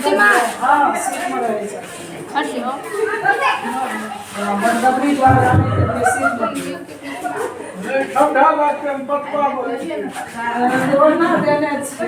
હા સીટમાં રહે છે. હશે હો. બરબરી દ્વારા ઠંડા લાગે એમ પપ્પા બોલે. દોડના બેને છે.